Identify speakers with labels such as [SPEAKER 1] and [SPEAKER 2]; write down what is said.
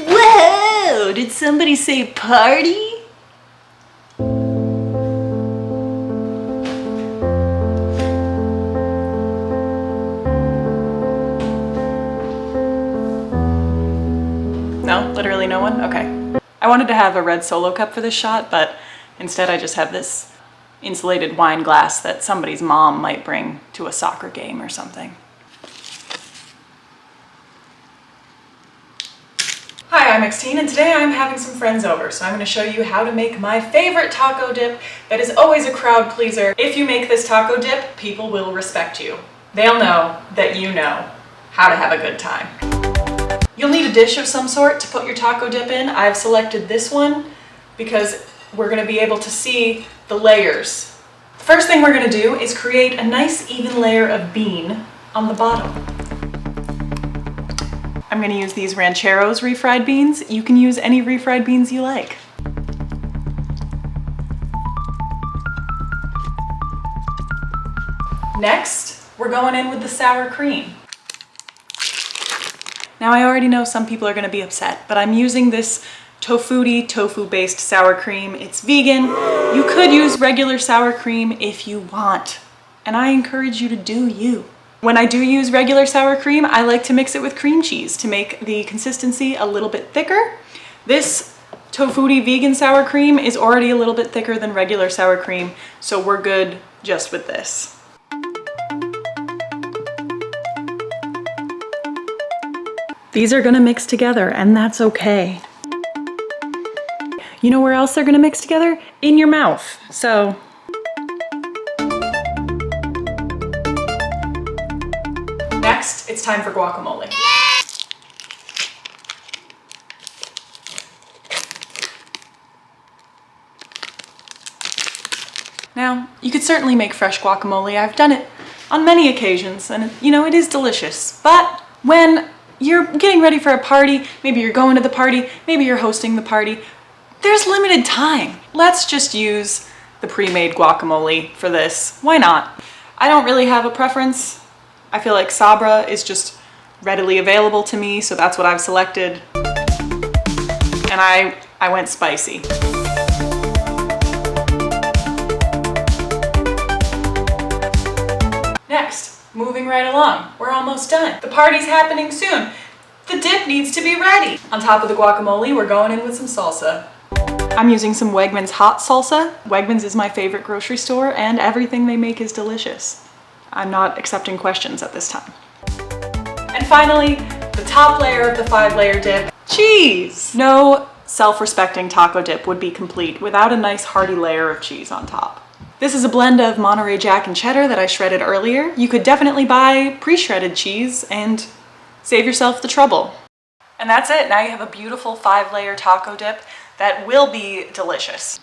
[SPEAKER 1] Whoa! Did somebody say party? No? Literally no one? Okay. I wanted to have a red Solo cup for this shot, but instead I just have this insulated wine glass that somebody's mom might bring to a soccer game or something. Hi, I'm xtine, and today I'm having some friends over, so I'm going to show you how to make my favorite taco dip that is always a crowd pleaser. If you make this taco dip, people will respect you. They'll know that you know how to have a good time. You'll need a dish of some sort to put your taco dip in. I've selected this one because we're going to be able to see the layers. The first thing we're going to do is create a nice even layer of bean on the bottom. I'm going to use these Rancheros refried beans. You can use any refried beans you like. Next, we're going in with the sour cream. Now I already know some people are going to be upset, but I'm using this tofu-based sour cream. It's vegan. You could use regular sour cream if you want, and I encourage you to do you. When I do use regular sour cream, I like to mix it with cream cheese to make the consistency a little bit thicker. This tofu vegan sour cream is already a little bit thicker than regular sour cream, so we're good just with this. These are gonna mix together, and that's okay. You know where else they're gonna mix together? In your mouth. So next, it's time for guacamole. Now, you could certainly make fresh guacamole. I've done it on many occasions, and you know, it is delicious. But when you're getting ready for a party, maybe you're going to the party, maybe you're hosting the party, there's limited time. Let's just use the pre-made guacamole for this. Why not? I don't really have a preference. I feel like Sabra is just readily available to me, so that's what I've selected. And I went spicy. Next, moving right along. We're almost done. The party's happening soon. The dip needs to be ready. On top of the guacamole, we're going in with some salsa. I'm using some Wegmans hot salsa. Wegmans is my favorite grocery store, and everything they make is delicious. I'm not accepting questions at this time. And finally, the top layer of the 5-layer dip, cheese! No self-respecting taco dip would be complete without a nice hearty layer of cheese on top. This is a blend of Monterey Jack and cheddar that I shredded earlier. You could definitely buy pre-shredded cheese and save yourself the trouble. And that's it. Now you have a beautiful 5-layer taco dip that will be delicious.